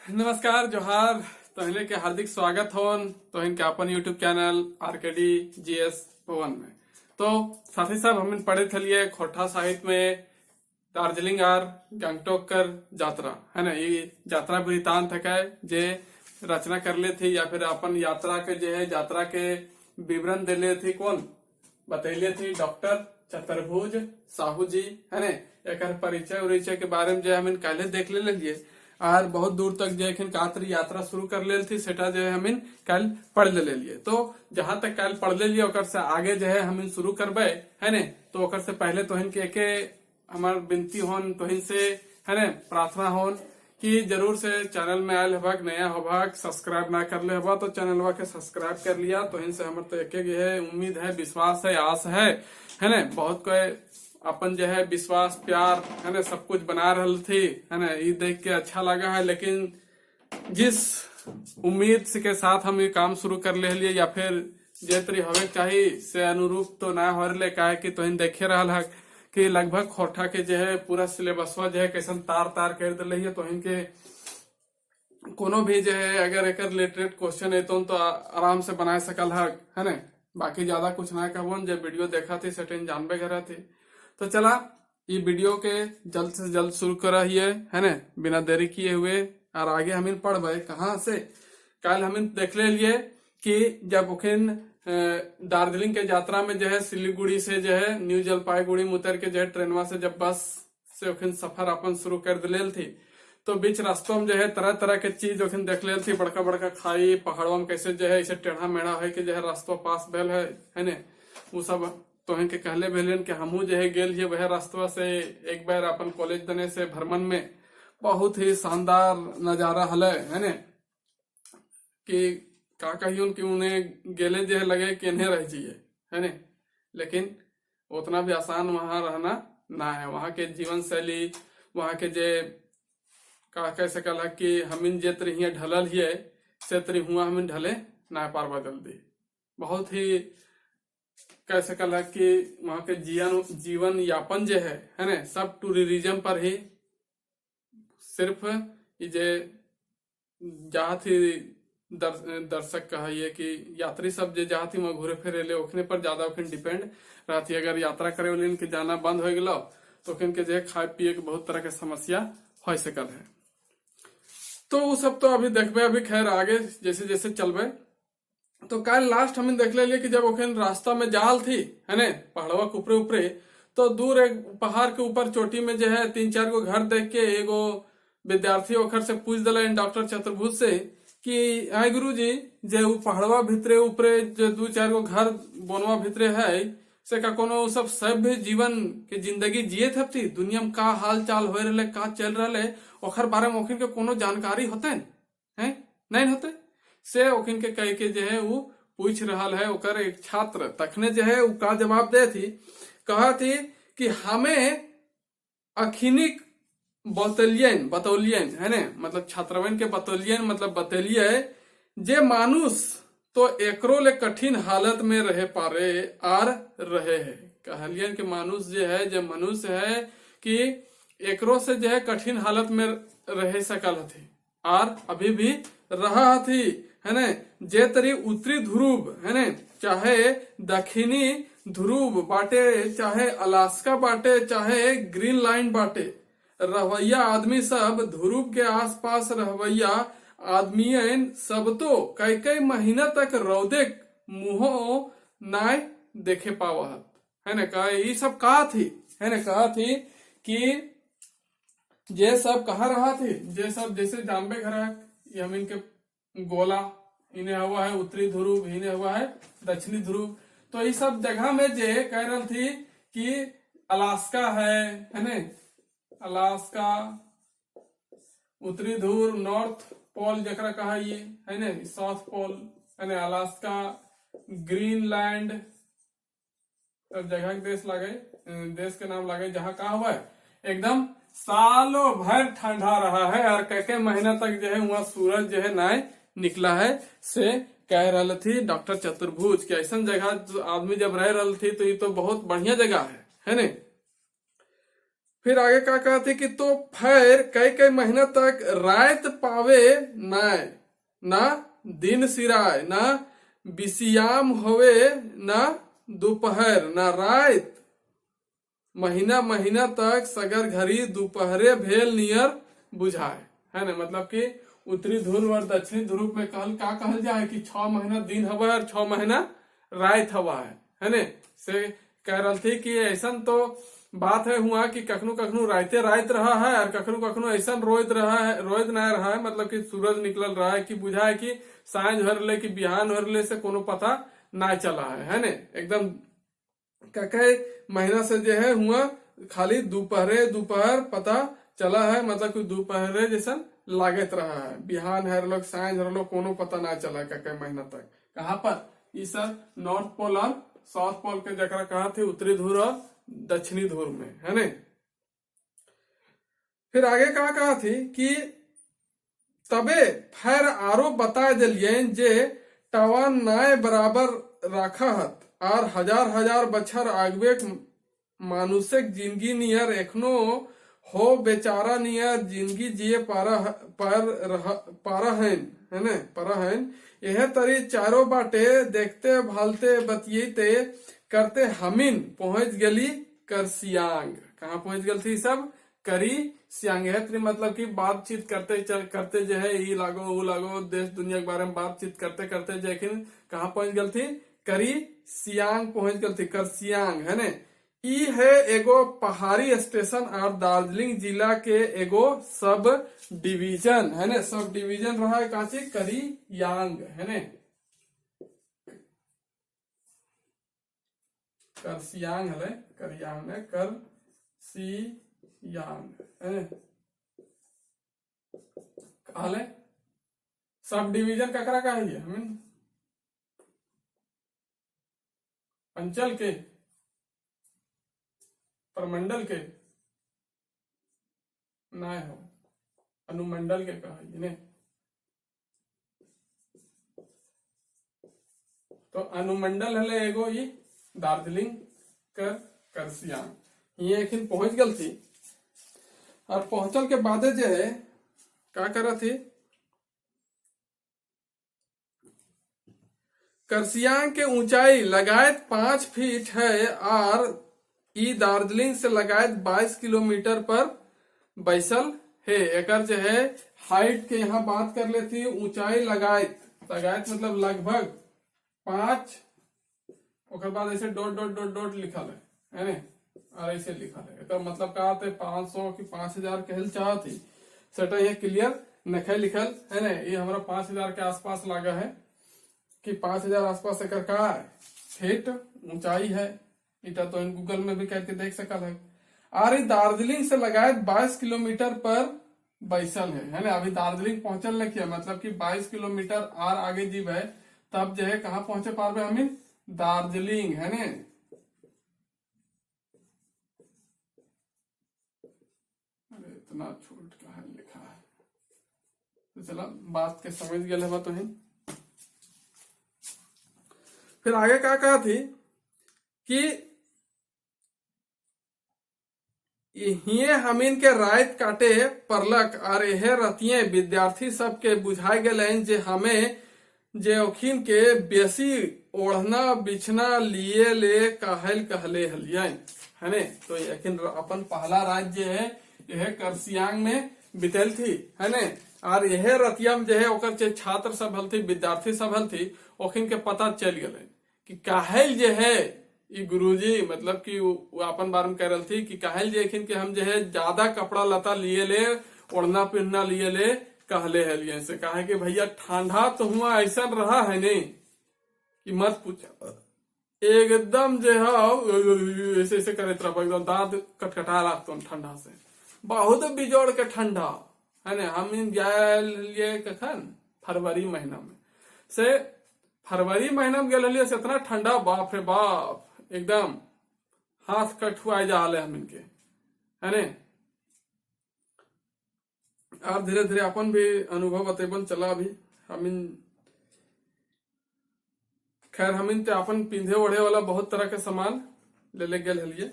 नमस्कार जोहार। तोहने के हार्दिक स्वागत होन तोहन के अपन यूट्यूब चैनल आरकेडी जीएस भवन में। तो साथी साहब हम पढ़े थलिए खोटा साहित्य में दार्जिलिंग आर गंगटोक कर यात्रा है ना। ये यात्रा वृतांत है जे रचना कर ले थी या फिर अपन यात्रा के जो है यात्रा के विवरण दे ले थी कौन बतैले थी डॉक्टर चतुर्भुज साहू जी है ना। एक परिचय उरिचय के बारे में जो हम पहले देख ले लिए और बहुत दूर तक जो है यात्रा शुरू कर ले थी सेटा जो है हम कल पढ़ ले लिए। तो जहां तक कल पढ़ ले लिए ओकर से आगे जो है हम शुरू करबे है ने। तो ओकर से पहले तोहन के एके हमार विनती होन तोहन से है ने प्रार्थना होन कि जरूर से चैनल में आयल हबाक नया हबाक सब्सक्राइब ना कर ले हबा तो चैनलवा के सब्सक्राइब कर लिया। तो इनसे हमारे तो एक है उम्मीद है विश्वास है आस है ना। बहुत कोई अपन जो है विश्वास प्यार है ना सब कुछ बना रही थी है ना। ये देख के अच्छा लगा है, लेकिन जिस उम्मीद के साथ हम ये काम शुरू कर ले लिए या फिर जे तरी हवे चाहिए से अनुरूप तो ना हो रहे काहे कि तो देखे रहा है कि लगभग खोटा के जो है पूरा सिलेबसवा जो है कैसन तार तार कर दिले है। तो इनके कोनो भी जो है अगर एक रिलेटेड क्वेश्चन है तो आराम से बना सकल है ना। बाकी ज्यादा कुछ ना कहबो जो वीडियो देखा थी सेटेन जानबे करा थी। तो चला ये वीडियो के जल्द से जल्द शुरू कराइए है ना बिना देरी किए हुए। और आगे हम पढ़बे कहाँ से कल हम देख ले लिए कि जब उखिन दार्जिलिंग के यात्रा में जो है सिलीगुड़ी से जो है न्यू जलपाईगुड़ी में उतर के जो है ट्रेनवा से जब बस से उखिन सफर अपन शुरू कर दिले थी। तो बीच रास्तों में जो है तरह तरह के चीज उखिन देख ले थी। बड़का बड़का खाई पहाड़ों में कैसे जो है इसे टेढ़ा मेढ़ा है कि जो है रास्तों पास भेल है ना। वो सब तो के कहले भेलन कि हमू जो है गेल है वह रास्ता से एक बार अपन कॉलेज दने से भ्रमण में बहुत ही शानदार नजारा हल है ना। कि का कहियों कि उन्हें गेले जो है लगे कि इन्हें रह जाइए है ना। लेकिन उतना भी आसान वहां रहना ना है। वहां के जीवन शैली वहां के जे का कह सकल है कि हमिन जे तरी ढलल ही से तरी हुआ हमिन ढले ना पारवा जल्दी। बहुत ही कह सकल है कि वहां के जीवन यापन जो है ना सब टूरिज्म पर ही सिर्फ जे जहाँ थी दर्शक कहिए कि यात्री सब जे जहाँ थी वहाँ घूरे फिरे ले ओखने पर ज्यादा ओखन डिपेंड रहती। अगर यात्रा करे वाले के जाना बंद हो गलो तो ओखन के जो है खाए पिए के बहुत तरह के समस्या हो सकल है। तो वो सब तो अभी देखबे अभी खैर आगे जैसे जैसे चलबे। तो कल लास्ट हम देख ले कि जब ओखन रास्ता में जाल थी है ना पहाड़वा के ऊपरे ऊपरे तो दूर एक पहाड़ के ऊपर चोटी में जो है 3-4 गो घर देख के एगो विद्यार्थी ओखर से पूछ दिला डॉक्टर चतुर्भुज से कि आय गुरु जी जे वो पहाड़वा भितरे ऊपरे जो 2-4 गो घर बनवा भितरे है से का कोनो सब सभ्य जीवन के जिंदगी जिये थी दुनिया में का हाल चाल हो रहे का चल रहा ओखर बारे में ओखन के कोनो जानकारी होते हैं नहीं होते से ओखिन के कह के जो है वो पूछ रहा है। ओकर एक छात्र तखने जो है वो का जवाब दे थी कहा थी कि हमें अखिनिक बतौलियन है ना मतलब छात्रवन के बतौलियन मतलब बतलिए जे मानुष तो एकरो ले कठिन हालत में रहे पारे आर रहे है। कहलियन के मानुष जो है जो मनुष्य है कि एकरो से जो है कठिन हालत में रह सकल थी और अभी भी रहा थी है ना। जे तरी उत्तरी ध्रुव है ना चाहे दक्षिणी ध्रुव बाटे चाहे अलास्का बाटे चाहे ग्रीनलैंड बाटे रहवैया आदमी सब ध्रुव के आसपास रहवैया आदमियन सब तो कई महीना तक रौदे मुंहो नाय देखे पावत है ना। कहा ये सब कहा थी है ना कहा थी कि जे सब कहा रहा थी जे सब जैसे जानबे घर हम इनके गोला इन्हें हुआ है उत्तरी ध्रुव इन्हें हुआ है दक्षिणी ध्रुव। तो ये सब जगह में जे कह रही थी कि अलास्का है ना अलास्का उत्तरी ध्रुव नॉर्थ पोल जकरा कहा ये है ना साउथ पोल है ना अलास्का ग्रीनलैंड सब जगह के देश के नाम लगे जहाँ कहा हुआ है एकदम सालों भर ठंडा रहा है और कई महीना तक जो है वहाँ सूरज जो है ना निकला है से कह रही थी डॉक्टर चतुर्भुज की ऐसा जगह आदमी जब रह रही थी तो ये तो बहुत बढ़िया जगह है ना। फिर आगे का कहते कि तो फिर कई कई महीना तक रात पावे नाय, ना दिन सिराय, ना बिसियाम होवे, ना दोपहर ना रात, महीना महीना तक सगर घड़ी दोपहरे भेल नियर बुझाए। है ना, मतलब कि उत्तरी ध्रुव और दक्षिणी ध्रुव में कहल जाए कि 6 महीना दिन हवा और 6 महीना रात हवा है ने। से कह रहा थी कि ऐसा तो बात है हुआ कि कखनो कखनो राते रात रहा है और कखनो कखनो ऐसा रोज रहा है, रोज ना रहा है, मतलब कि सूरज निकल रहा है कि बुझा है कि सांझ भरले कि बिहान भरले से कोनो पता ना चला है ने। एकदम कके महीना से जो है हुआ खाली दोपहरे दोपहर पता चला है, मतलब कि दोपहरे जैसा लागत रहा है, बिहान हर लोग सांझ हर लोग कोनो पता ना चला कके महीना तक। कहाँ पर ये सर नॉर्थ पोल और साउथ पोल के जगह कहा थे, उत्तरी ध्रुव और दक्षिणी ध्रुव में, है ने। फिर आगे कहा थी कि तबे फिर आरो बता दिलिए जे टवन नाय बराबर राखत और हजार हजार बछर आगवे मानुषिक जिंदगी नियर एखनो हो बेचारा नियर जिंदगी जिए पारा है यह तरी चारों बाटे देखते भालते बतियते करते हमिन पहुंच गली कर सियांग। कहाँ पहुंच गल थी सब? करी सियांग है, मतलब कि बातचीत करते जो है ई लागो वो लागो देश दुनिया के बारे में बातचीत करते करते लेकिन कहाँ पहुंच गल थी? करी सियांग पहुंच गल थी, कर सियांग है ने। ई है एगो पहाड़ी स्टेशन और दार्जिलिंग जिला के एगो सब डिवीजन है ने, सब डिवीजन रहा है काची करी यांग है ने, कर सियांग है करियांग है कर सियांग है कहले सब डिवीजन ककरा का है हमें अंचल के प्रमंडल के ना हो अनुमंडल के कहा ने। तो अनुमंडल है एगो ये दार्जिलिंग कर सियांग ये एक पहुंच गल थी और पहुंचल के बाद जो है क्या करा थी करसियांग के ऊंचाई लगायत 5 फीट है और ई दार्जिलिंग से लगायत 22 किलोमीटर पर बैसल है। एकर जो है हाइट के यहाँ बात कर लेती ऊंचाई लगायत मतलब लगभग 5 और बाद ऐसे डॉट डॉट डॉट डॉट लिखल है ने और ऐसे लिखल है तो मतलब कहा थे 500 की 5000 कहल चाहती सेटा ये क्लियर नखे लिखल है ने। ये हमारा 5000 के आसपास लगा है कि 5000 आसपास एकर का है फीट ऊंचाई है। इटा तो इन गूगल में भी करके देख सकल है। और दार्जिलिंग से लगाए 22 किलोमीटर पर बैसल है ना। अभी दार्जिलिंग पहुंचल नहीं किया मतलब कि 22 किलोमीटर और आगे जीव है तब जो है कहाँ पहुंचे पारबे हमें दार्जिलिंग है ने। अरे इतना छोट का है लिखा है तो चला बात के समझ गए है तो ही। फिर आगे क्या कहा थी कि हिये हमीन के रात काटे परलक और यह रतिये विद्यार्थी सबके बुझाए गए जे हमें जे ओखिन के बेसी ओढ़ना बिछना लिए ले कहले हलिये है ने। तो यकीन अपन पहला राज्य है यह करसियांग में बितल थी है ने। और यह रतिया में जो है ओकर छात्र सब हल थी विद्यार्थी सब हल थी ओखिन के पता चल गए कि काहल जो है ये गुरुजी मतलब कि वो अपन बारे में कह रही थी कि कहल जेखिन कि हम जो है ज्यादा कपड़ा लता लिए ले ओढ़ना पिन्हना लिए ले कहले है लिए से कहा कि भैया ठंडा तो हुआ ऐसा रहा है नहीं कि मत पूछा एकदम जो है ऐसे ऐसे करे तरफ एकदम दांत कटकटा लागत ठंडा से बहुत बिजोड़ के ठंडा है ना। हम गए कखन फरवरी महीना में से फरवरी महीना में गए से इतना ठंडा बाप रे बाप एकदम हाथ कठुआ जा रहे हम इनके है ने। और धीरे धीरे अपन भी अनुभव बतेबन चला अभी हम खैर हम इन अपन पिंधे ओढ़े वाला बहुत तरह के सामान ले गए हलिए।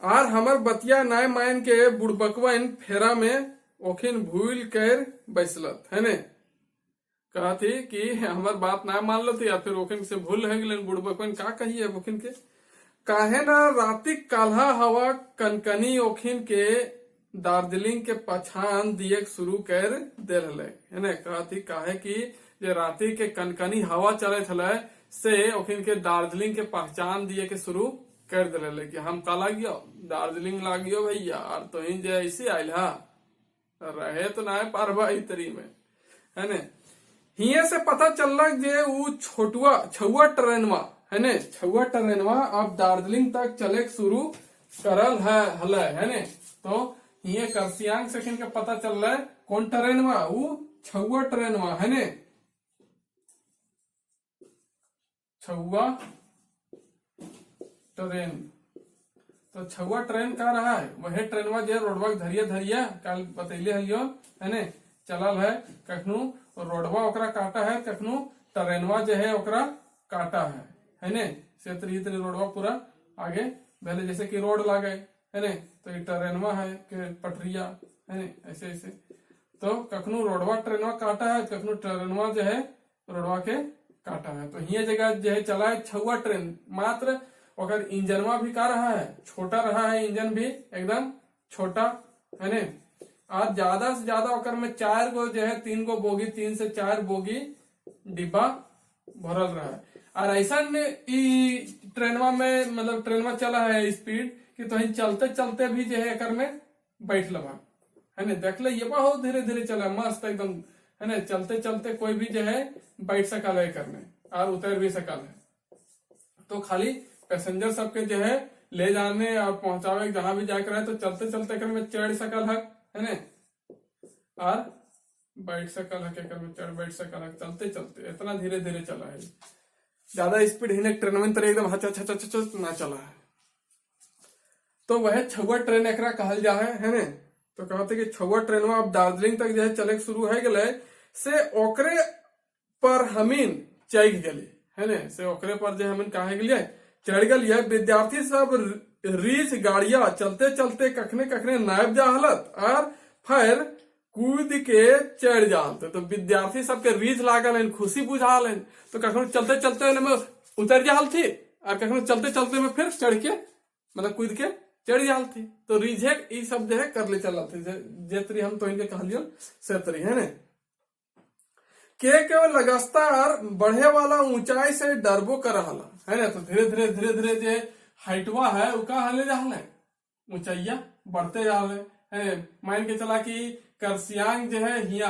आर हमर बतिया नाय मान के बुड़बकवन फेरा में ओखिन भूल कर बैसलत है ने। कहा थी कि हमार बात ना मान लो या फिर ओखिन से भूल रह गए बुड़बकवन का कही है ओखिन के काहे ना रातिक काल्हा हवा कनकनी ओखिन के दार्जिलिंग के पछान दिए शुरू कर दे रहे है ने। कहा थी काहे कि जे राति के कनकनी हवा चले थे से ओखिन के दार्जिलिंग के पहचान दिए के शुरू कर दे रहे कि हम का लागियो दार्जिलिंग लागियो भैया और तो इन जे ऐसे आयल हा रहे तो ना पारवा तरी में है ने। हिये से पता चलक जे उ छुआ ट्रेनवा है ने छुआ ट्रेनवा अब दार्जिलिंग तक चले शुरू करल है ने। तो हिये करसियांग सेकंड के पता चल रहा है कौन ट्रेनवा उ छुआ ट्रेनवा है ने। छुआ ट्रेन तो छुआ ट्रेन का रहा है वह ट्रेनवा जो रोडवा धरिया कल बतैले हलियो है ने चलल है कखनू रोडवा ओकरा काटा है कखनू ट्रेनवा जो है ओकरा काटा है ने। से तरी रोडवा पूरा आगे पहले जैसे कि रोड लागे है ने तो ये ट्रेनवा है के पटरिया है ने ऐसे ऐसे। तो कखनू रोडवा ट्रेनवा काटा है कखनू ट्रेनवा जो है रोडवा के काटा है। तो ये जगह जो है चला है छुआ ट्रेन मात्र अगर इंजनवा भी का रहा है छोटा रहा है इंजन भी एकदम छोटा है ने। आज ज्यादा से ज्यादा ओकर में 4 गो जो है 3 गो बोगी 3 से 4 बोगी डिब्बा भरल रहा है। और ऐसा ट्रेनवा में मतलब ट्रेनवा चला है स्पीड कि तो चलते चलते भी जो है एकर में बैठ लगा है ने। देख ले ये बहुत धीरे धीरे चला मस्त एकदम है ने। चलते चलते कोई भी जो है बैठ सकल है करने और उतर भी सकल है। तो खाली पैसेंजर सबके जो है ले जाने और पहुंचावे जहां भी जाकर रहे तो चलते चलते कर में चढ़ सकल है ने और बैठ सकल है कर में चढ़ बैठ सकल है चलते चलते इतना धीरे धीरे चला है। ज्यादा स्पीड ही ट्रेन में तरह एकदम हचा ना चला है। तो वह छुआ ट्रेन एकरा कहल जा है ने। तो कहते कि छुआ ट्रेनवा अब दार्जिलिंग तक जो है चले शुरू है गए से ओकरे पर हमीन चढ़ गली है ने। से ओकरे पर जो हमीन कहे गलिए चढ़ गलिए विद्यार्थी सब रीछ गाड़िया चलते चलते कखने कखने नायब जा हलत और फिर कूद के चढ़ जाते। तो विद्यार्थी सबके रीछ लागल खुशी बुझाल तो कखनो चलते चलते में उतर जाल थी और कखनो चलते चलते में फिर चढ़ के मतलब कूद के चढ़ जाल थी। तो रीझे ये सब जो है कर ले चल जे तरी हम तो इनके कहलियो से तरी है ने। केवल लगातार बढ़े वाला ऊंचाई से डरबो कर रहा है ना। तो धीरे धीरे जो हाइटवा है वो का हले जा ऊंचाइया बढ़ते जा रहे मान के चला कि करसियांग जो है हिया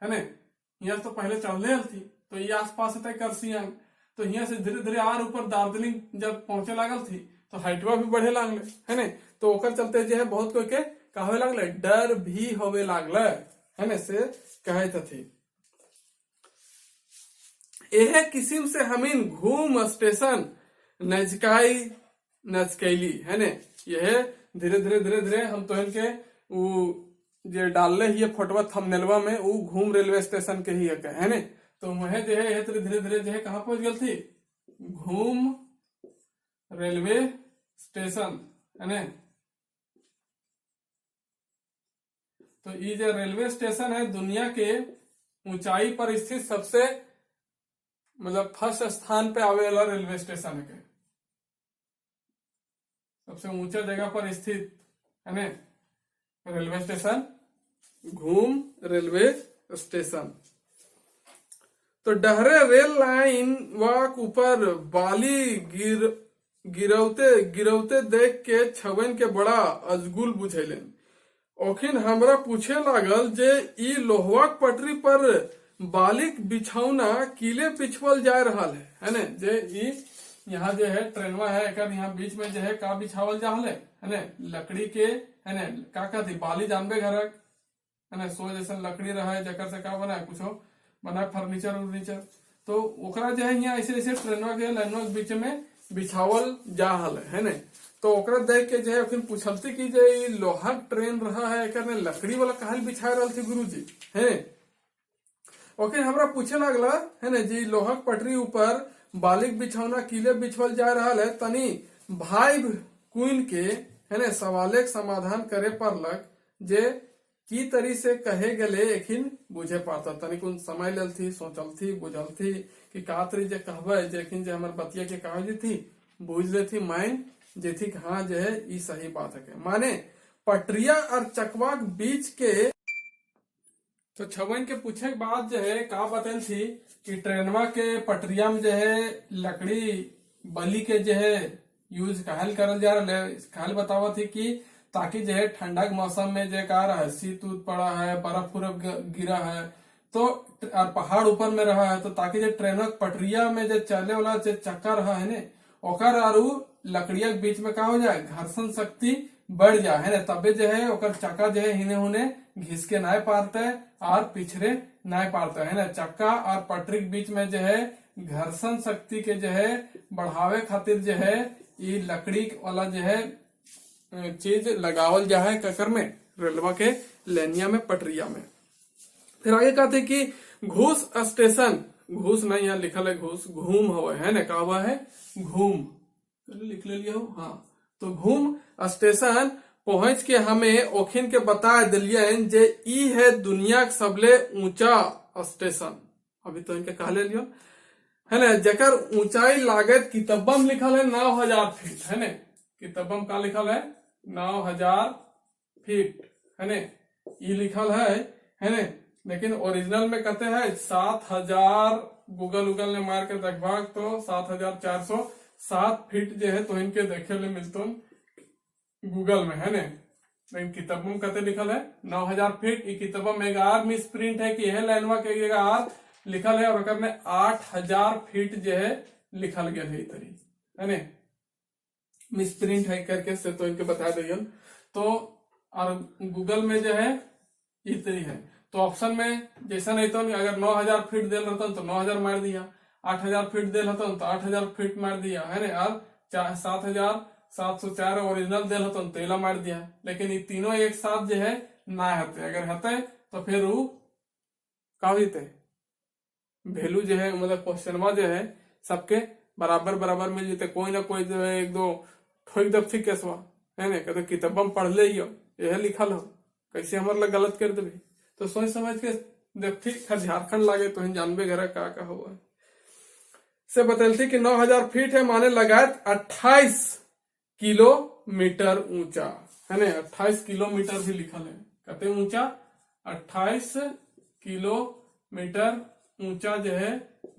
है ने। हिया तो पहले चढ़ले थी तो ये आसपास है करसियांग। तो हिया से धीरे धीरे और ऊपर दार्जिलिंग जब पहुंचे लागल थी तो हाइटवा भी बढ़े लागले है ने। तो ओकर चलते जो है बहुत कोई के कहे लागले डर भी होवे लागले है ने से कहे थी। यह किस्म से हमीन घूम स्टेशन नजकैली है ने। यह धीरे धीरे हम तो इनके जे डालले ही फोटोवा थंबनेलवा में वो घूम रेलवे स्टेशन के ही है ने। तो वह जो है धीरे धीरे जो है कहाँ पहुंच गई थी घूम रेलवे स्टेशन है ने। तो ये जो रेलवे स्टेशन है दुनिया के ऊंचाई पर स्थित सबसे मतलब फर्स्ट स्थान पे आवे वाला रेलवे स्टेशन है सबसे ऊंचा जगह पर स्थित है ने रेलवे स्टेशन घूम रेलवे स्टेशन। तो डहरे रेल लाइन वाक ऊपर बाली गिरौते देख के छवन के बड़ा अजगुल बुझेलन। ओखिन हमरा पूछे लागल जे ई लोहवाक पटरी पर बालिक बिछौना किले पिछवल जा रहा है ने। जे ई यहाँ जो है ट्रेनवा है एक यहाँ बीच में जो है का बिछावल जा है ने लकड़ी के है ने का कहती बाली जानबे घर है ने सो जैसा लकड़ी रहा है जकर से का बना है कुछ बना फर्नीचर उर्नीचर। तो ओकरा जो है यहाँ ऐसे ऐसे ट्रेनवा के लाइनवा के बीच में बिछावल जा है ने। तो ओकरा देख के जो है फिर पूछलती कि जो लोहा ट्रेन रहा है एक लकड़ी वाला कहल बिछा रहा थे गुरु जी है। ओके हमरा पूछे लगला है ना जी लोहा पटरी ऊपर बालिक बिछौना किले बिछवल जा रहा है तनी भाई क्वीन के है ना सवाले के समाधान करे परलक जे की तरी से कहे गले एखिन बुझे पाता तनिक उन समय लेल थी सोचल थी बुझल थी कि का तरी जे कहबे जेखिन जे हमर बतिया के कहे थी बुझ ले थी माइन जे थी हाँ जो है ई सही बात है माने पटरिया और चकवा के बीच के तो छवन के पूछे के बाद जो है का बतल थी कि ट्रेनवा के पटरिया में जो है लकड़ी बली के जो है यूज कहल करल जा रहा है कहल बतावा थी कि ताकि जो है ठंडा के मौसम में जो का रहा है शीत उत पड़ा है बर्फ उर्फ गिरा है तो और पहाड़ ऊपर में रहा है तो ताकि जो ट्रेन पटरिया में जो चले वाला जो चक्का रहा है ने ओकर और लकड़िया के बीच में का हो जाए घर्षण शक्ति बढ़ जाए है ना तबे जो है ओकर चक्का जो है हिने हुने घिस के नाय पारते और पिछड़े नाय पारते है ना चक्का और पटरी के बीच में जो है घर्षण शक्ति के जो है बढ़ावे खातिर जो है ये लकड़ी वाला जो है चीज लगावल जा है ककर में रेलवा के लेनिया में पटरिया में। फिर आगे कहते कि घूस स्टेशन घूस नहीं यहाँ लिखल है घूस घूम हुआ है ना का हुआ है घूम लिख ले लिया हो हाँ तो घूम स्टेशन पहुंच के हमें ओखिन के बता दिलिए जे ई है दुनिया के सबले ऊंचा स्टेशन अभी तो इनके कह ले लियो है ना जकर ऊंचाई लागत किताबा में लिखल है 9000 फीट है ना किताबा में का लिखल है 9000 फीट है ना ये लिखल है ना लेकिन ओरिजिनल में कहते हैं 7000 गूगल ने मार के देखभाग तो 7407 फीट जो है तो इनके देखे ले मिलते गूगल में है ना लेकिन किताबों में कहते लिखल है 9000 फीट ये किताबों में आर मिस प्रिंट है कि यह लाइनवा के आर लिखल है और में 8000 फीट जो है लिखल गया है तरी है ना मिस प्रिंट है करके से तो इनके बता दिए तो और गूगल में जो है ये तरी है तो ऑप्शन में जैसा नहीं तो अगर 9000 फीट दे रहता तो 9000 मार दिया 8000 फीट दे रहता तो 8000 फीट मार दिया है ना और 7704 ओरिजिनल दे रहता तो तेला मार दिया लेकिन ये तीनों एक साथ जो है ना हते अगर हते तो फिर वो का होते वैल्यू जो है मतलब क्वेश्चन जो है सबके बराबर बराबर मिल जाते कोई ना कोई जो है एक दो ठोक दब थी केसवा है ना कहते किताब में पढ़ ले यह लिखल हो कैसे हमारे लग गलत कर देवे तो सोच समझ के जब ठीक झारखंड लागे तो जानबे घर का हुआ से बतलती कि 9000 फीट है माने लगात 28 किलोमीटर ऊंचा है ना 28 किलोमीटर भी लिखल है कहते ऊंचा 28 किलोमीटर ऊंचा जो है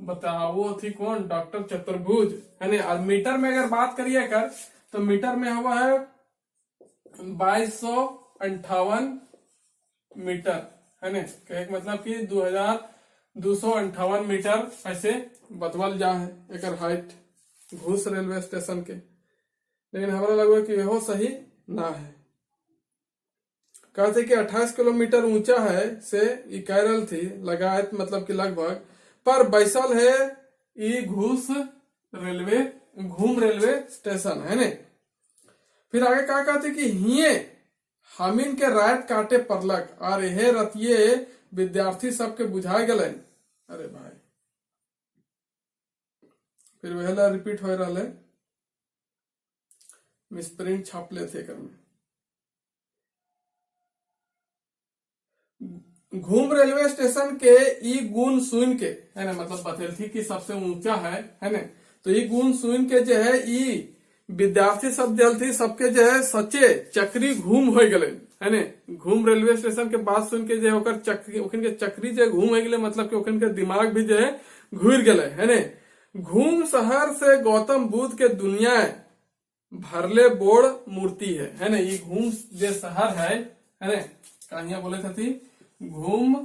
बताओ थी कौन डॉक्टर चतुर्भुज है ना और मीटर में अगर बात करिए कर तो मीटर में हुआ है 2258 मीटर है ना एक मतलब कि 2258 मीटर ऐसे बतवल जा है एक हाइट घूस रेलवे स्टेशन के लेकिन हमारा लगा कि यह सही ना है कहते कि 28 किलोमीटर ऊंचा है से ये कैरल थी लगायत मतलब कि लगभग पर बैसल है ये घूम रेलवे स्टेशन है ने फिर आगे क्या कहते कि हिये हमीन के रात काटे परलक और यह रतिये विद्यार्थी सबके बुझाए गए अरे भाई फिर वह रिपीट हो रहा है मिसप्रिंट छाप लेते कर में घूम रेलवे स्टेशन के ई गुण सुन के है ना मतलब बतलती कि सबसे ऊंचा है ना तो ई गुण सुन के जो है ई विद्यार्थी सब जलती सबके जो है सच्चे चक्री घूम हो गए है ना घूम रेलवे स्टेशन के बात सुन के जो है चक्री ओखन के चक्री जो घूम हो गए मतलब कि ओखन के दिमाग भी जो है घूर गए है ना घूम शहर से गौतम बुद्ध के दुनिया भरले बोर्ड मूर्ति है ना ये घूम जो शहर है ना कहानियां बोले थे घूम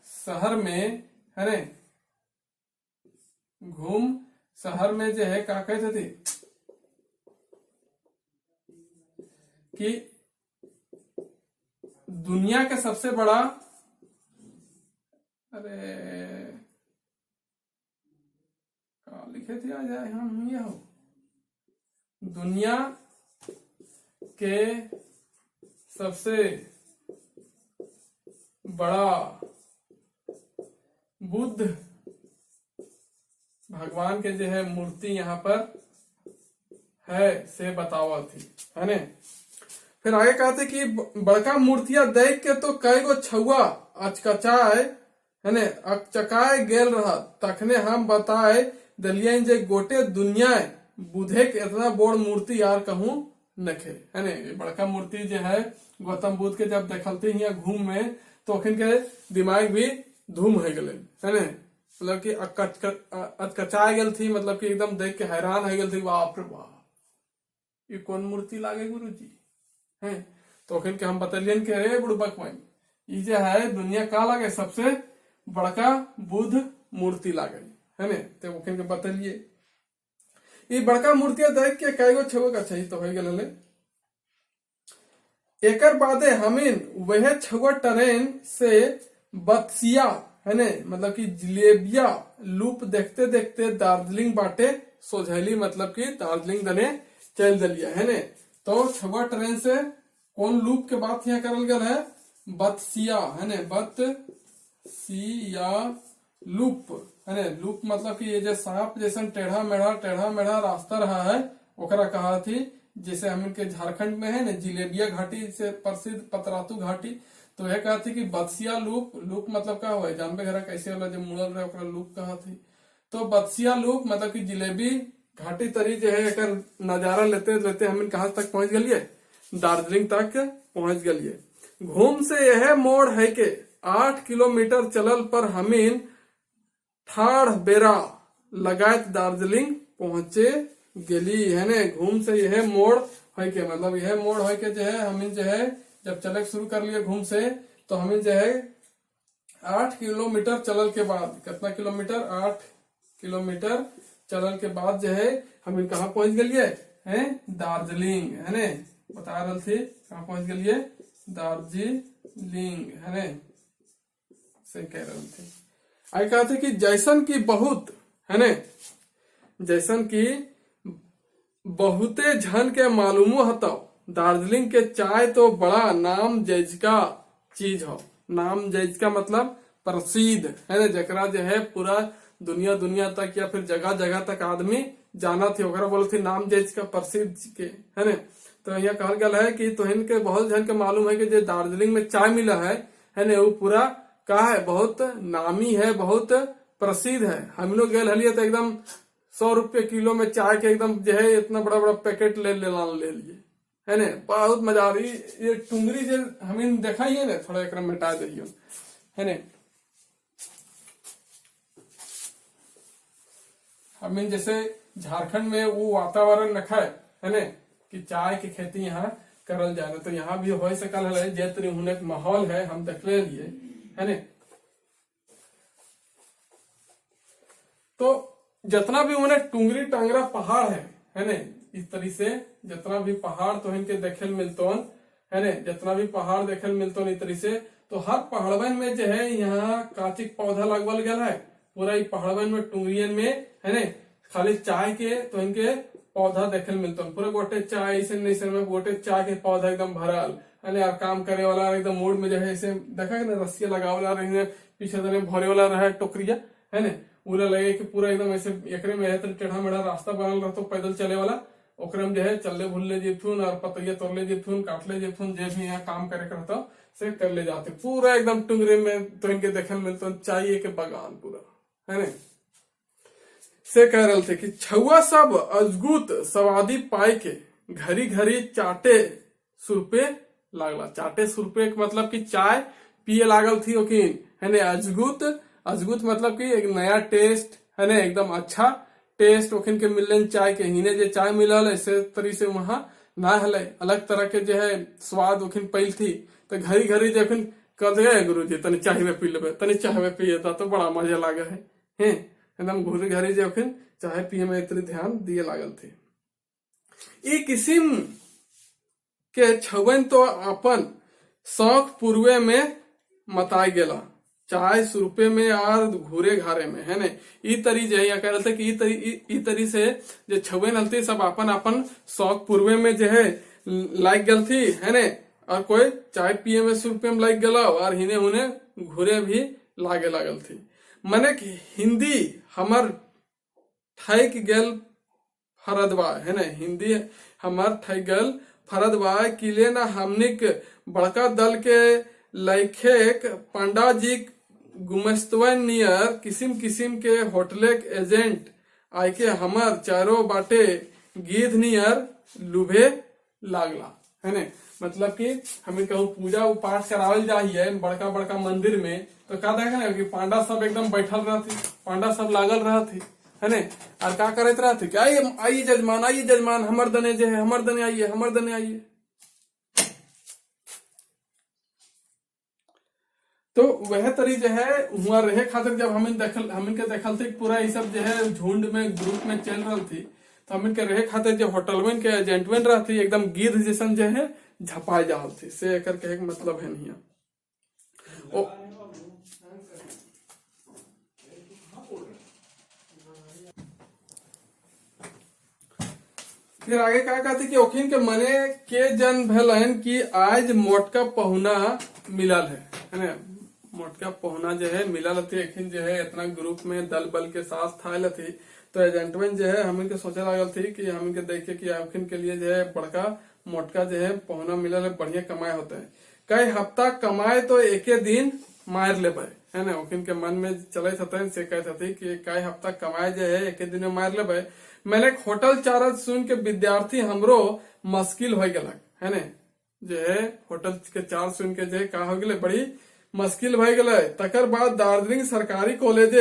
शहर में है ना घूम शहर में जो है क्या कहते थे कि दुनिया का सबसे बड़ा अरे क्या लिखे थे आ जाए हम ये हो दुनिया के सबसे बड़ा बुद्ध भगवान के जो है मूर्ति यहाँ पर है से बतावा थी, है ने। फिर आगे कहते कि बड़का मूर्तिया देख के तो कई गो छुआ अचकचाए, है ने, अचकाए गेल रहा, तखने हम बताए दलियन जे गोटे दुनिया बुधे के इतना बड़ मूर्ति यार कहूं नखे, है ने। बड़का मूर्ति जो है गौतम बुद्ध के जब देखलते ही घूम में तो अखिन के दिमाग भी धूम हो गए, है ने, मतलब कि अचकचा गल थी, मतलब कि एकदम देख के हैरान हो गल थी, बाप रे बाप ये कौन मूर्ति लागे गुरु जी, है। तो अखिन के हम बतलियन के रे बुड़बक में ये जो है दुनिया का लागे सबसे बड़का बुद्ध मूर्ति लागे, है ने। तो अखिन के बतलिए ये बड़का मूर्तिया देख के कईगो छुआ का चाहिए तो हो गए। एकर बादे हमीन वह छुआ ट्रेन से बत्सिया, है ने, मतलब कि जलेबिया लूप देखते देखते दार्जिलिंग बाटे सोझैली, मतलब कि दार्जिलिंग दने चल दलिया, है ने। तो छुआ ट्रेन से कौन लूप के बात यहाँ करल गल है, बत्सिया, है ने, बत्सिया लूप, है ने। लूप मतलब कि ये जो सांप जैसा टेढ़ा मेढ़ा रास्ता रहा है ओकरा कहा थी, जैसे हम इनके झारखंड में है ना जिलेबिया घाटी से प्रसिद्ध पतरातू घाटी, तो यह कहा थी कि बत्सिया लूप, लूप मतलब क्या हुआ जानबे घर कैसे वाला जो मुड़ल रहे ओकरा लूप कहा थी। तो बत्सिया लूप मतलब कि जिलेबी घाटी तरी जो है एक नजारा लेते लेते हम कहाँ तक पहुंच गलिए, दार्जिलिंग तक पहुंच गलिए। घूम से यह मोड़ है के 8 किलोमीटर चलल पर हमीन ठाड़ बेरा लगात दार्जिलिंग पहुंचे गेली, है ने। घूम से यह मोड़ है के मतलब यह मोड़ है के जो है हमीन जो है जब चले शुरू कर लिए घूम से, तो हमें जो है 8 किलोमीटर चलल के बाद, कितना किलोमीटर, 8 किलोमीटर चलल के बाद जो है हम कहाँ पहुंच गलिए, है दार्जिलिंग, है ने। बता रहे थे कहाँ पहुंच गलिए, दार्जिलिंग, है ने, से कह रहे थे। आई कहते कि जैसन की बहुत, है ने, जैसन की बहुते झन के मालूमो हतो दार्जिलिंग के चाय तो बड़ा नाम जैजका चीज हो। नाम जैजका मतलब प्रसिद्ध, है ना, जकरा जो है पूरा दुनिया तक या फिर जगह जगह तक आदमी जाना थी, ओकरा बोले थे नाम जैजका प्रसिद्ध के, है ना। तो यहाँ कहल गया है कि तो इनके बहुत जन के मालूम है कि जो दार्जिलिंग में चाय मिला है ना, वो पूरा का है बहुत नामी है, बहुत प्रसिद्ध है। हम लोग गए हलिए तो एकदम 100 रुपये किलो में चाय के एकदम जो है इतना बड़ा बड़ा पैकेट ले लिए, है ने। बहुत मजा आ रही। ये टुंगरी जो हमें देखा ही है ना, थोड़ा एक मिटा दियो, है ने। हमें जैसे झारखंड में वो वातावरण रखा है ने, कि चाय की खेती यहाँ करल जाए, तो यहाँ भी हो सकल है जैतरी हुनक माहौल है हम देख ले लिए, है ने। तो जितना भी उन्हें टुंगरी टांगरा पहाड़ है ने, इस तरीके से जितना भी पहाड़ तो इनके देखे मिलतो, है ने, जितना भी पहाड़ देखे मिलतो इस तरीके से, तो हर पहाड़वन में जो है यहाँ काचिक पौधा लगवल गया है पूरा ही पहाड़वन में टुंगरियन में, है ने। खाली चाय के तो इनके पौधा देखे मिलतो, पूरा गोटे चाय ऐसे में गोटे चाय के पौधा एकदम भरल, है ना। काम करे वाला एकदम मोड़ में जो है ऐसे देखा ना रस्सिया लगा वाला रही, पीछे तरह भरे वाला रहा टोकरिया, है ना, पूरा लगे कि पूरा एकदम ऐसे एकरे में है टेढ़ा मेढ़ा रास्ता बनल रहता पैदल चले वाला, ओकरे में जो है चलले भूलले जेथुन और पतैया तोड़ले जेथुन, काटले जेथुन, जे भी यहाँ काम करे करता से कर ले जाते पूरा एकदम टुंगरे में तो इनके देखे मिलते चाहिए के बगान पूरा, है ना। से कह रहे थे कि छुआ सब अजगुत सवादी पाए के घरी घरी चाटे सुरपे लागला। चाटे सुरपे मतलब कि चाय पिए लागल थी ओकिन, है ना। अजगुत मतलब कि एक नया टेस्ट, है ना, एकदम अच्छा टेस्ट ओखिन के मिलन चाय के हिने जो चाय मिलल ऐसे तरी से वहां ना हले, अलग तरह के जो है स्वाद ओखिन पैल थी। तो घरी घरी जखिन कह गए गुरु जी तनी चाय में पी लेबे, तनी चाय में पिए तो बड़ा मजा लागे है एकदम घूरे घरी जखिन चाय पिए में इतने ध्यान दिए लागल थे। ई किस्म के छवन तो अपन शौक पूर्वे में मताई गेला, चाय सुरपे में और घूरे घारे में, है ने। ई तरी जो है कह रहे थे कि ई तरी से जो छवे नलती सब अपन अपन शौक पूर्वे में जो है लाइक गल थी, है ने। और कोई चाय पिए में सुरपे में लाइक गला और हिने हुने घूरे भी लागे लागल थी। मने हिंदी हमर ठाइक गेल फरदवाय है ना, हिंदी हमार ठैगल फरदवाय किले ना हमनिक बड़का दल के लैखेक पंडा जी गुमस्तवन नियर किसिम किसिम के होटले एजेंट आके हमर चारों बाटे गिद्ध नियर लुभे लागला है ने। मतलब कि हमें कहूँ पूजा पाठ करावल जाइए बड़का बड़का मंदिर में तो का देखे ना कि पांडा सब एकदम बैठल रहती, पांडा सब लागल रहती है ने, और का करते रहते कि आइए आइए जजमान हमर दने जे है, हमर दने आइए, हमर दने आइए। तो वह तरी जो है हुआ रहे खातिर जब हमें देखल थे पूरा ये सब जो है झुंड में ग्रुप में चल रही थी, तो हमें के रहे खातिर जो होटलवन के एजेंटवन रहती एकदम गिद्ध जैसन जो है झपाए जाल थी से एकर के एक मतलब है नहीं। फिर आगे क्या कहते कि ओखिन के मने के जन भलन कि आज मोटका पहुना मिलल है ना, मोटका पहुना जो है मिलल थी एखिन जो है इतना ग्रुप में दल बल के साथ था थी। तो एजेंटवन जो है हमिन के सोचे लागल थी कि हमिन के देखे कि आखिन के लिए जो है बड़का मोटका जो है पहुना मिलल है, बढ़िया कमाए होते हैं, कई हफ्ता कमाए तो एक दिन मार ले है ना। ओखिन के मन में चले थे से कहते थे कि कई हफ्ता कमाए जो है एक दिन में मार ले। मैंने एक होटल चारत सुन के विद्यार्थी हमरो मुश्किल हो गलक है ना, जो है होटल के चार सुन के जो है का हो गए बड़ी मुश्किल हो गए। तकर बाद दार्जिलिंग सरकारी कॉलेज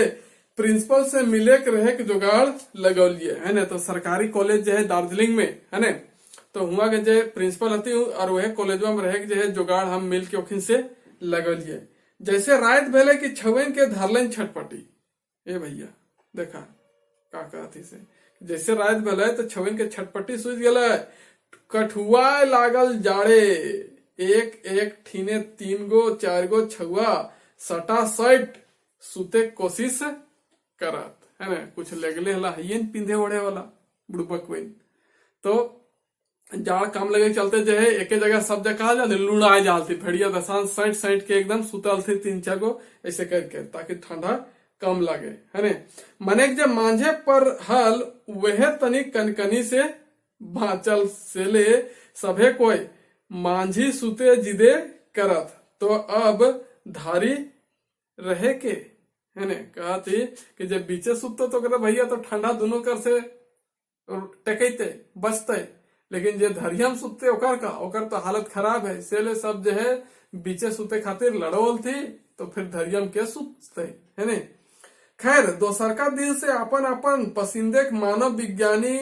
प्रिंसिपल से मिले के रहे के जुगाड़ लगौलिए है ना। तो सरकारी कॉलेज जो है दार्जिलिंग में है ना, तो हुआ के जो प्रिंसिपल हती और वह कॉलेज में रहे के जो है जुगाड़ हम मिल के ओखिन से लगौलिए। जैसे रात भेले कि छवन के धरलन छटपटी, ए भैया देखा का कहती से जैसे रात भेले तो छवन के छटपटी सूझ गए, कठुआ लागल जाड़े, एक एक ठीने 3 गो 4 गो छुआ सटा सट सुते कोशिश करत है ना। कुछ लगले हला हयन पिंधे ओढ़े वाला बुड़बक वेन, तो जाड़ काम लगे चलते जो है एक जगह सब जगह जाते लुड़ाए जाती भेड़िया दसान सट सट के एकदम सुतल थे 3-4 गो ऐसे करके ताकि ठंडा कम लगे है ने। मने जब मांझे पर हल वह तनी कनकनी से बाँचल से ले सभे कोई मांझी सुते जिदे करत, तो अब धारी रहे के है ने। कहा थी कि जब बीचे सुतते तो करे भैया तो ठंडा दोनों कर से टकैते बचते, लेकिन जे धरिया में सुतते ओकर तो हालत खराब है, इसीलिए सब जो है बीचे सुते खातिर लड़ोल थी, तो फिर धरिया में के सुतते है ने। खैर दोसर का दिन से अपन अपन पसंदे मानव विज्ञानी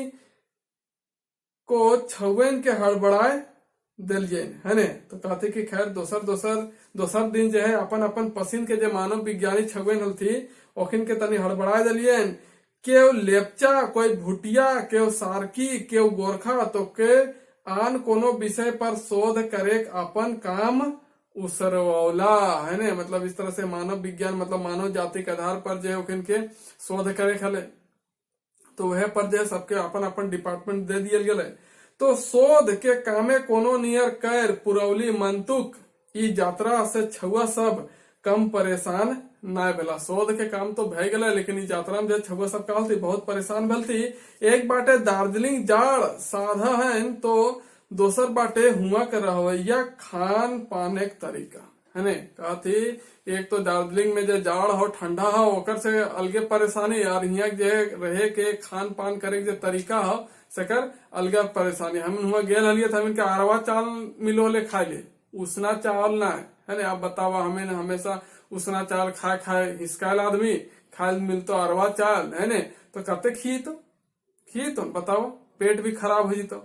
को छवेन के हड़बड़ाए दिलिए है ने। तो कहते कि खैर दोसर दिन जो है अपन अपन पसंद के जो मानव विज्ञानी छवेन हल थी ओखिन के तनी हड़बड़ाए दिलिए। केव लेपचा, कोई भुटिया, केव सार्की, केव गोरखा, तो के आन कोनो विषय पर शोध करे अपन काम उसरवला है ने। मतलब इस तरह से मानव विज्ञान मतलब मानव जाति के आधार पर जो है ओखिन के शोध करे खले, तो वह पर जो है सबके अपन अपन डिपार्टमेंट दे दिए गए। तो शोध के कामे कोनो नियर कर पुरौली मंतुक ई यात्रा से छुआ सब कम परेशान ना भेला। शोध के काम तो भय गए, लेकिन इस यात्रा में जो छुआ सब का थी बहुत परेशान भेल थी। एक बाटे दार्जिलिंग जाड़ साधा है, तो दोसर बाटे हुआ के रवैया खान पान एक तरीका है ने। कहा थी एक तो दार्जिलिंग में जो जाड़ हो ठंडा हो ओकर से अलगे परेशानी, और यहाँ जो रहे के खान पान करे के तरीका हो सकर अलग परेशानी। हम हुआ गेल हलिए तो इनके अरवा चावल मिलो ले खाए ले, उसना चावल ना है ना। आप बतावा हमें हमेशा उसना चावल खाए हिसकाल आदमी खाए मिलतो अरवा चावल है ने, तो कते खी तो बताओ पेट भी खराब हो जीतो।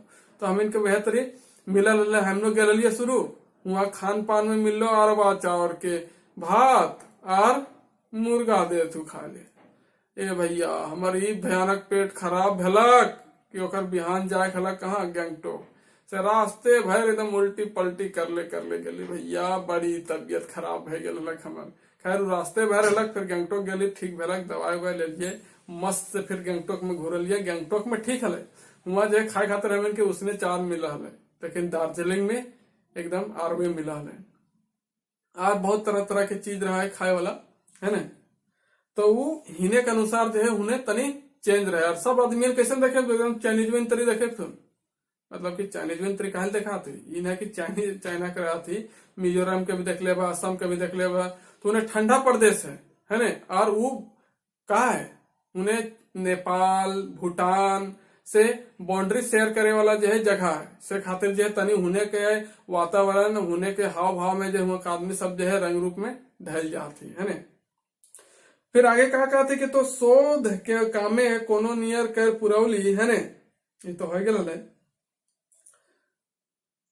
तो हम इनके बेहतरी मिलल हम लोग गए शुरू वहाँ खान पान में मिल लो अरवा चावल के भात और मुर्गा दे तू खा ले। ए भैया हमारी भयानक पेट खराब भेलक कि ओकर बिहान जाए खलक कहाँ गैंगटोक से, रास्ते भर एकदम उल्टी पलटी कर ले गली भैया, बड़ी तबियत खराब भे गल हमर। खैर रास्ते भर हलक, फिर गैंगटोक गली ठीक भेलक, दवाई उवाई ले लिए मस्त से फिर गैंगटोक में घूरलिए। गैंगटोक में ठीक हले, वहाँ जो खाए खाते हमें कि उसने चार मिला है, लेकिन दार्जिलिंग में एकदम आरवे मिला है। और बहुत तरह तरह के चीज रहा है खाए वाला है ना। तो वो हिने के अनुसार जो है उन्हें तनी चेंज रहे। और सब आदमी कैसे देखे एकदम चाइनीज में तरी देखे फिल्म, मतलब कि चाइनीज में तरी कहल देखा थी इ ना कि चाइनीज चाइना के रहा थी। मिजोरम के भी देख ले बा, असम के भी देख ले बा, तो उन्हें ठंडा प्रदेश है ने। और वो कहा है उन्हें नेपाल भूटान से बाउंड्री शेयर करे वाला जो है जगह है, से खातिर जो है तनी होने के वातावरण होने के हाव भाव में जो है आदमी सब जो है रंग रूप में ढल जाती है ने। फिर आगे कहा कहते कि तो शोध के कामे कोनो नियर कर पुरौली है ने, ये तो हो गया।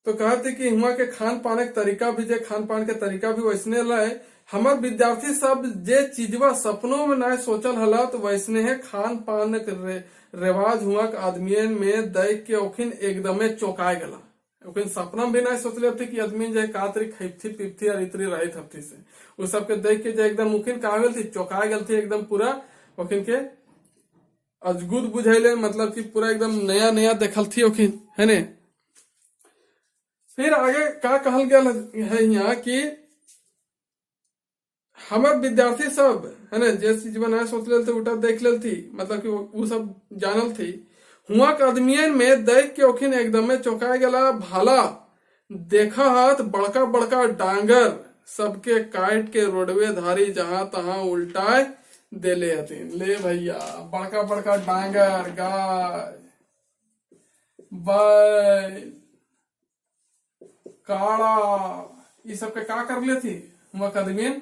तो कहते कि हुआ के खान पान के तरीका भी जे खान पान के तरीका भी वैसने रहे। हमार विद्यार्थी सब जे चीजवा सपनों में ना सोचल हला तो वैसने है खान पान के रिवाज हुआ के आदमियन में देख के ओखिन एकदमे चौंकाए गला। ओखिन सपना भी ना सोचले थे कि आदमी जो का तरी खैपथी पिपथी और इतरी रही थी से वो सबके देख के जो एकदम ओखिन कहा गल थी चौंकाए गल थी एकदम पूरा ओखिन के अजगुद बुझैले, मतलब कि पूरा एकदम नया नया देखल थी ओखिन है ने। फिर आगे का कहल गया है यहाँ कि हमार विद्यार्थी सब है ना जे चीज बनाए सोच ले थे उठा देख ले थी, मतलब कि वो सब जानल थी। हुआ के आदमियन में देख के ओखिन एकदम चौंकाए गला। भाला देखा हाथ बड़का बड़का डांगर सबके काट के रोडवे धारी जहां तहां उल्टाए देले हथिन। ले भैया बड़का बड़का डांगर गाय बैल काड़ा ये सब के का कर ले थी हुआ के आदमियन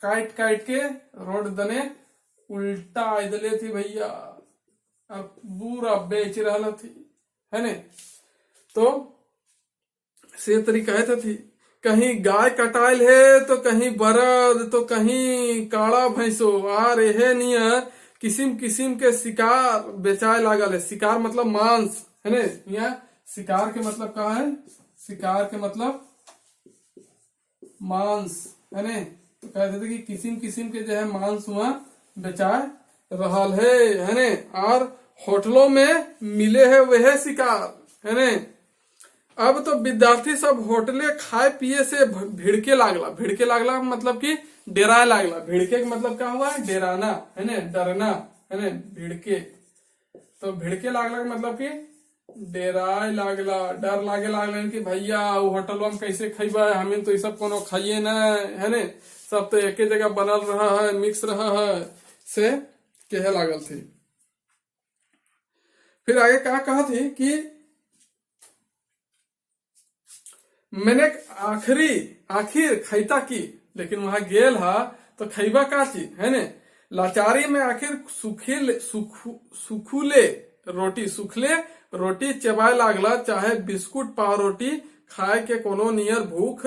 काट काट के रोड दने उल्टा दले थी भैया, और पूरा बेच रहा थी है ने। तो से तरीका है थी कहीं गाय कटाइल है तो कहीं बरद तो कहीं काड़ा भैंसो आ रहे नियर किसिम किसिम के शिकार बेचाए लागल है। शिकार मतलब मांस है ने। यहाँ शिकार के मतलब कहा है, शिकार के मतलब मांस है ने। तो कहते थे कि किसिम किसिम के जो है मांस हुआ बेचाए रहल है ने। और होटलों में मिले है वह शिकार है ने। अब तो विद्यार्थी सब होटले खाए पिए से भिड़के लागला। भिड़के लागला मतलब कि डेराए लागला। भिड़के का मतलब क्या हुआ है डेराना है ने, डरना है ने। भिड़के तो भिड़के लागला मतलब कि डेराए लागला, डर लागे लागला कि भैया वो होटल में कैसे खैबा, हमें तो ये सब कोनो खाइए ना है ने। सब तो एक ही जगह बनल रहा है, मिक्स रहा है, से कहे लागल थी। फिर आगे कहा थी कि मैंने आखिर खैता की, लेकिन वहां गेल हा तो खैबा का चीज है ने। लाचारी में आखिर सुखले रोटी चबाए लागला, चाहे बिस्कुट पाव रोटी खाए के कोनो नियर भूख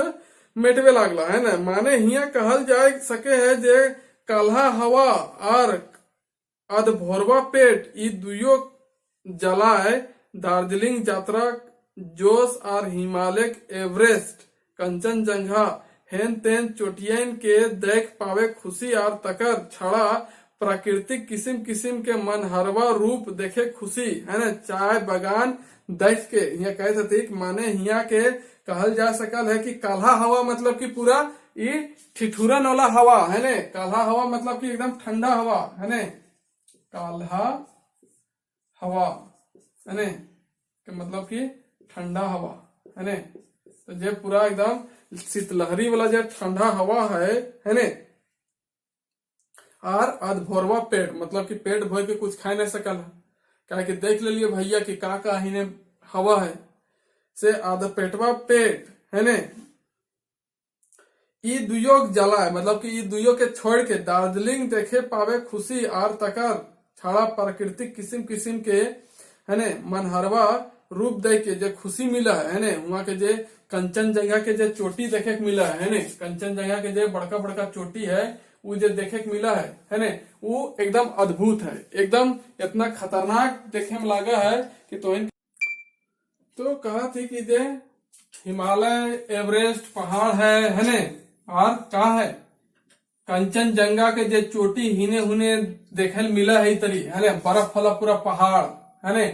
मेटवे लागला है ना। माने हिया कहल जाए सके है जे काल्हा हवा और अध भोरवा पेट ई दुयो जलाए दार्जिलिंग यात्रा जोश और हिमालय एवरेस्ट कंचनजंगा हेन तेन चोटियन के देख पावे खुशी और तकर छड़ा प्राकृतिक किस्म किस्म के मनहरवा रूप देखे खुशी है ना। चाय बगान देख के यहाँ कहते थे माने हिया के कहल जा सकल है कि काल्हा हवा मतलब कि पूरा ये ठिठुरन वाला हवा है ने। काल्हा हवा मतलब कि एकदम ठंडा हवा है ने। काल्हा हवा है ने मतलब कि ठंडा हवा है ने। तो जे पूरा एकदम शीतलहरी वाला जो ठंडा हवा है ने। और अधभोरवा पेट मतलब कि पेट भर के कुछ खा नहीं सकल है, क्या कि देख ले लिए भैया कि का हिने हवा है से आधा पेटवा पेट है ने। ई दुयो जला है मतलब कि ई दुयो के छोड़ के दार्जिलिंग देखे पावे खुशी और तकर छाड़ा प्राकृतिक किस्म किस्म के है ने मनहरवा रूप देख के जो खुशी मिला है ने। वहाँ के जे कंचनजंगा के जे चोटी देखे के मिला है ने। कंचनजंगा के जे बड़का बड़का चोटी है वो जो देखे के मिला है ने, वो एकदम अद्भुत है, एकदम इतना खतरनाक देखे में लगा है कि तो कहा थी कि जे हिमालय एवरेस्ट पहाड़ है ने। और का है कंचनजंगा के जे चोटी हिने हुने देखे मिला है तरी है ने। बर्फ वाला पूरा पहाड़ है ने।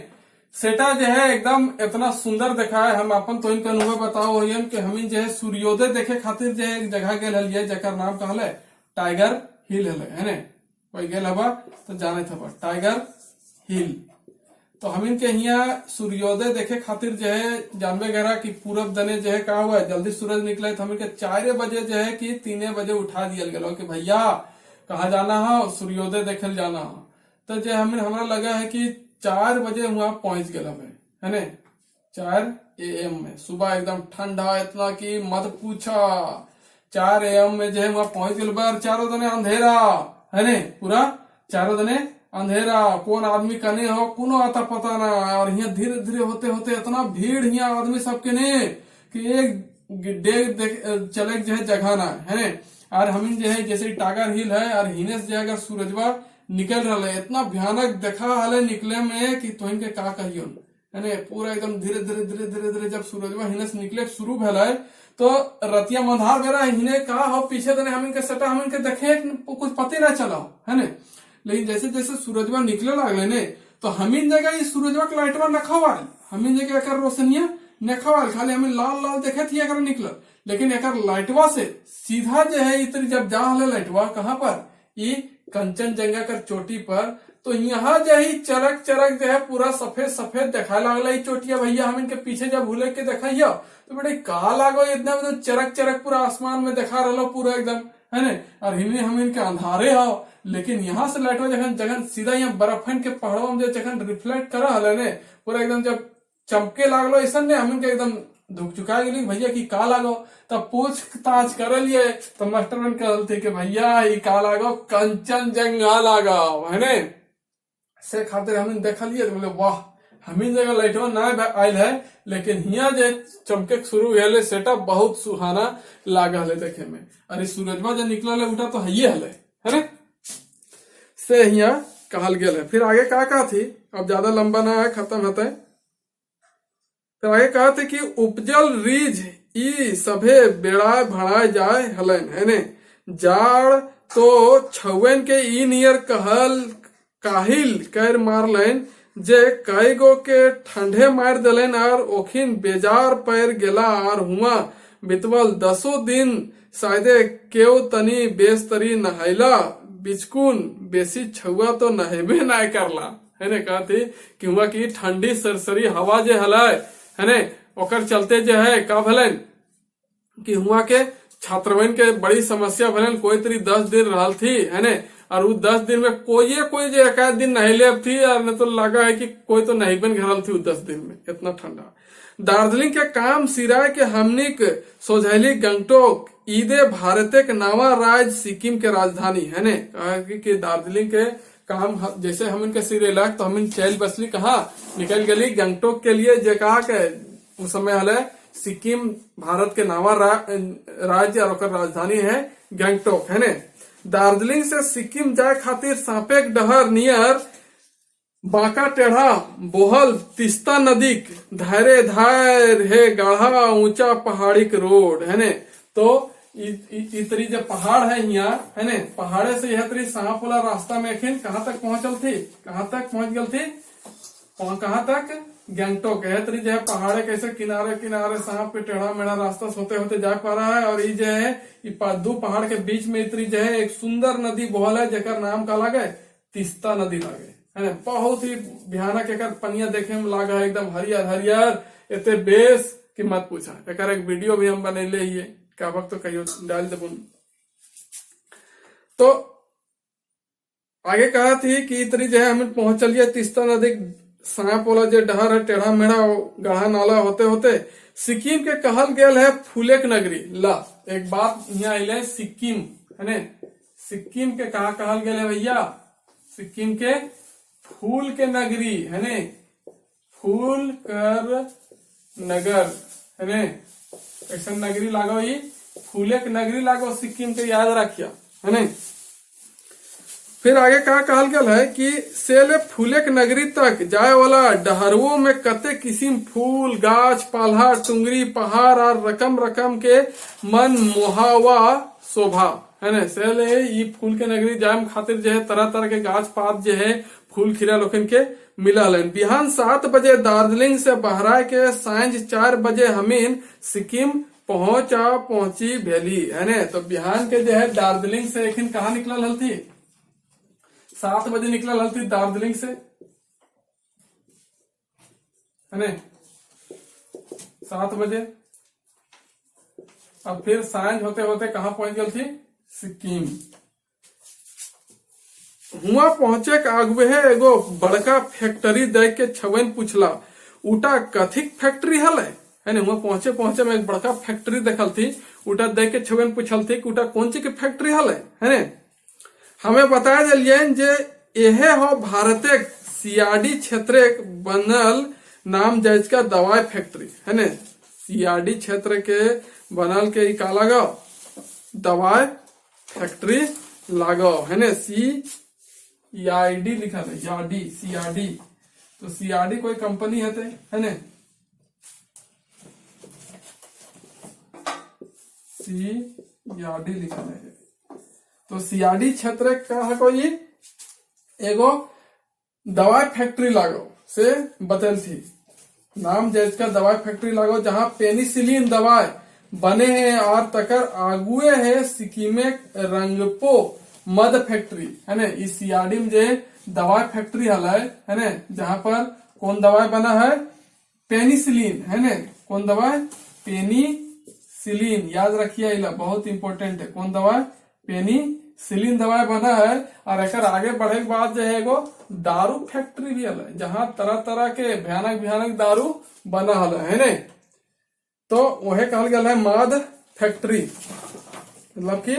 सेटा जो है एकदम इतना सुंदर देखा है। हम अपन तो इनका अनुभव बताओ कि हम जो है सूर्योदय देखे खातिर जो है एक जगह गेल हलिए जकर नाम कहल है टाइगर हिल है ने। कोई गेल हवा तो जाने था टाइगर हिल। तो हम इनके यहाँ सूर्योदय देखे खातिर जो है जानबे गरा कि पूरब दने जो है का हुआ है जल्दी सूरज निकले, तो हम इनके 4 बजे जो है कि 3 बजे उठा दिया गया कि भैया कहा जाना है, सूर्योदय देखे जाना है। तो जो हमारा लगा है कि 4 बजे वहां पहुंच गए है ना, 4 AM में सुबह एकदम ठंडा इतना कि मत पूछा। 4 AM में जो है वहां पहुंच गए बार, चारों दने अंधेरा है ने, पूरा चारों दने अंधेरा, कौन आदमी कने हो कोनो आता पता ना। और यहाँ धीरे धीरे होते होते इतना भीड़ यहाँ आदमी सबके ने कि एक डेग चले जो है जगह ना है। और हम जो है जैसे टागर हिल है और हिने से अगर सूरजवा निकल रहा है इतना भयानक देखा हले निकले में कि तो इनके का कहियो है ने, पूरा एकदम धीरे धीरे धीरे धीरे धीरे जब सूरजवा हिने से निकले शुरू भला तो रतिया मंधार बेरा हिने का हो पीछे देने हम इनके सटा हम इनके देखे कुछ पते ना चला है ने। लेकिन जैसे जैसे सूरजवा निकले लगले ने तो हमीन जगह इस सूरजवा के लाइटवा न खवाल, हमीन जगह एक रोशनिया न खवाल, खाली हमें लाल लाल देखे थी अगर निकल। लेकिन एक लाइटवा से सीधा जो है इतनी जब जा हले लाइटवा कहाँ पर, ये कंचनजंगा कर चोटी पर, तो यहाँ जो है चरक चरक जो है पूरा सफेद सफेद देखा लगला चोटिया भैया। हम इनके पीछे जब भूले के देखा तो बड़े का लागो एकदम चरक चरक पूरा आसमान में देखा रहा पूरा एकदम है ना। और हम इनके अंधारे हो, लेकिन यहाँ से लाइटवा जगह जगह सीधा यहाँ बर्फन के पहाड़ों में जगह रिफ्लेक्ट करा हले ने पूरा एकदम जब चमके लागलो ऐसा ने हम इनके एकदम धुक चुका गई भैया की का लागो। तब पूछताछ कर लिए तो मास्टर मन कहते कि भैया ये का लागो, कंचनजंगा लागो है ने। से खातिर हम देख लिए तो बोले वाह हमीन जगह लाइटवा ना आयल है, लेकिन यहाँ जो चमके शुरू हुए सेटअप बहुत सुहाना लागा हले देखे में। अरे सूरजवा जब निकला उठा तो है है ना, से यहाँ कहल गया है। फिर आगे कहा थी, अब ज्यादा लंबा ना है खत्म होता है। तो आगे कहा थे कि उपजल रीझ ई सभे बेड़ा भड़ाए जाए हलन है ने, जाड़ तो छवन के ई नियर कहल काहिल कर मारलन, जे कई गो के ठंडे मार दलन और ओखिन बेजार पैर गेला और हुआ बितवल 10 दिन शायदे केव तनी बेस्तरी नहाइला, बिचकुन बेसी छुआ तो नहेबे ना करला है ने। कहा थी कि हुआ की ठंडी सरसरी हवा जे हलाय है ने, ओकर चलते जो है का भलन कि हुआ के छात्रवन के बड़ी समस्या भलन, कोई तरी 10 दिन रहल थी है ने। और वो 10 दिन में कोई जो एक दिन नहिले अब थी, और न तो लगा है कि कोई तो नहीं बन घरल थी 10 दिन में, इतना ठंडा। दार्जिलिंग के काम सिराय के हमनिक सोझैली गंगटोक ईदे भारत के नवा राज्य सिक्किम के राजधानी है ने। कहा कि दार्जिलिंग के काम जैसे हम इनके सिरेला तो हम इन चैल बसली कहा निकल गली गंगटोक के लिए, जो कहा के उस समय हले सिक्किम भारत के नवा राज्य और राजधानी है गंगटोक है ने। दार्जिलिंग से सिक्किम जाए खातिर सापेक डहर नियर बांका टेढ़ा बोहल तिस्ता नदी धारे धार है गाढ़ा ऊंचा पहाड़ी के रोड है ने। तो इतरी जो पहाड़ है यहाँ है ने, पहाड़े से यह तरी सांप वाला रास्ता में अखिन कहाँ तक पहुंचल थी, कहाँ तक पहुंच गल थी, कहाँ तक गंगटोक है। तरी जो है पहाड़े कैसे किनारे किनारे सांप के टेढ़ा मेढ़ा रास्ता होते होते जा पा रहा है। और ये जो है दो पहाड़ के बीच में इतनी जो है एक सुंदर नदी बहल है, जेकर नाम का लागे तिस्ता नदी लागे है ना। बहुत ही भयानक एक पनिया देखे में लागा है, एकदम हरियर हरियर इतने बेस की मत पूछा। एक वीडियो भी हम बनेले ही का वक्त तो कहियो डाल दे। तो आगे कहा थी कि इतनी जो है हमें पहुंच चलिए तिस्ता नदी सांप वाला जो डहर है टेढ़ा मेढ़ा गाढ़ा नाला होते होते सिक्किम के कहल गेल है फूलेक नगरी। ला एक बात यहाँ आइले सिक्किम है ने, सिक्किम के कहा कहल गेल है भैया, सिक्किम के फूल के नगरी है ने, फूल कर नगर है ने, ऐसा नगरी लागो ही फूलेक नगरी लागो सिक्किम के याद रखिया है ने। फिर आगे कहा कहल गया है कि सेले फूलेक नगरी तक जाए वाला डहरुओं में कते किस्म फूल गाछ पाल्हा टुंगरी पहाड़ और रकम रकम के मन मोहावा शोभा है ना। सेले ये फूल के नगरी जाम खातिर जो है तरह तरह के गाछ पात जो है फूल खिला लोखन के मिला लेन। बिहान 7 बजे दार्जिलिंग से बहरा के सांझ 4 बजे हमीन सिक्किम पहुंची भेली है ने। तो बिहान के जो है दार्जिलिंग से एक कहा निकला हल थी, 7 बजे निकला हल थी दार्जिलिंग से है ना 7 बजे। अब फिर सांझ होते होते कहाँ पहुंच गई थी? सिक्किम। हुआ पहुंचे के आगुए है एगो बड़का फैक्ट्री देख के छवन पूछला उटा कथिक फैक्ट्री हल है ना। हुआ पहुंचे पहुंचे में एक बड़का फैक्ट्री देखल थी, उटा देख के छवन पूछल थी कि उटा कौन चीज के फैक्ट्री हल है ना। हमें बता दिलिए जे यह हो भारत सीआरडी क्षेत्र बनल नाम जायज का दवाई फैक्ट्री है ना। सीआरडी क्षेत्र के बनल के का लगाओ दवाई फैक्ट्री लगाओ है ना। सीआरडी लिखा है याडी सीआरडी, तो सीआरडी कोई कंपनी है ना। सीआरडी लिखा है, तो सीआरडी क्षेत्र का है कोई एगो दवाई फैक्ट्री लागो से बतल थी नाम जिसका दवाई फैक्ट्री लागो जहां पेनिसिलिन दवाई बने हैं और तकर आगुए है सिक्किम रंगपो मद फैक्ट्री है ना। इस सीआरडी में जो दवाई फैक्ट्री है ना, जहां पर कौन दवाई बना है? पेनिसिलिन है ना। कौन दवाई? पेनिसिलिन, याद रखिए बहुत इंपॉर्टेंट है। कौन दवाई? पेनिसिलिन दवाई बना है। और एक आगे बढ़े के बाद जो है एगो दारू फैक्ट्री भी है जहां तरह तरह के भयानक भयानक दारू बना है ना। तो वह कहल गया है मद फैक्ट्री, मतलब कि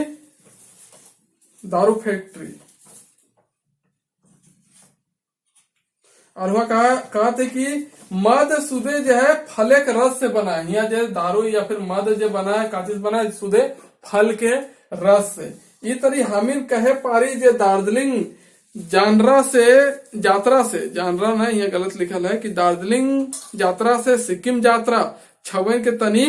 दारू फैक्ट्री। और वह कहा थे कि मद सुधे जो है फले के रस से बना है। यहाँ जो दारू या फिर मद जो बना है का चीज बना है? सुधे फल के रस से। ये तरी हमीन कहे पारी जे दार्जिलिंग जानरा से जानरा नहीं, ये गलत लिखल है कि दार्जिलिंग यात्रा से सिक्किम यात्रा छवन के तनी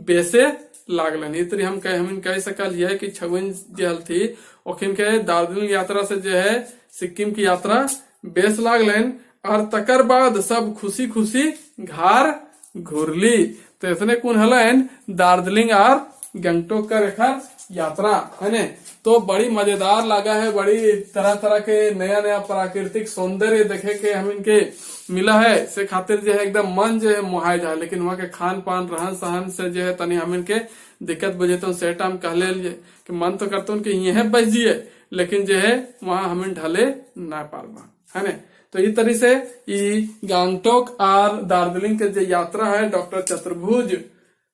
बेसे लागलन। ये तरी हम कह सकल है कि छवन जो थी ओखिन के दार्जिलिंग यात्रा से जो है सिक्किम की यात्रा बेस लागलन। और तकर बाद सब खुशी खुशी घर घुरली। तो इसने कौन हलन? दार्जिलिंग और गंगटोक का रेखा यात्रा है ना। तो बड़ी मजेदार लगा है, बड़ी तरह तरह के नया नया प्राकृतिक सौंदर्य देखे के हम इनके मिला है। से खातिर जो है एकदम मन जो है मुहाय जाए, लेकिन वहाँ के खान पान रहन सहन से जो है तनी हम इनके दिक्कत बुझे तो से टाइम कहले कि मन तो करते उनके यह बच जिये, लेकिन जो है वहाँ हमें ढले ना पारबा है ना। तो इस तरह से गंगटोक और दार्जिलिंग के जो यात्रा है डॉक्टर चतुर्भुज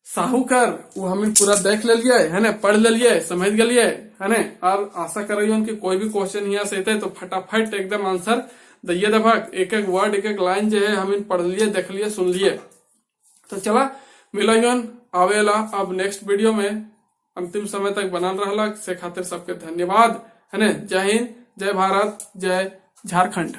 साहूकर वो हमें पूरा देख ले लिया है ना, पढ़ ले लिया, समझ गलिए है ना। और आशा कर रही हूँ कि कोई भी क्वेश्चन यहाँ से तो फटाफट एकदम आंसर दिए दफक एक एक वर्ड एक एक लाइन जो है हमें पढ़ लिए, देख लिए, सुन लिए। तो चला मिलन आवेला अब नेक्स्ट वीडियो में, अंतिम समय तक बनल रहला से खातिर सबके धन्यवाद है ना। जय हिंद, जय भारत, जय झारखंड।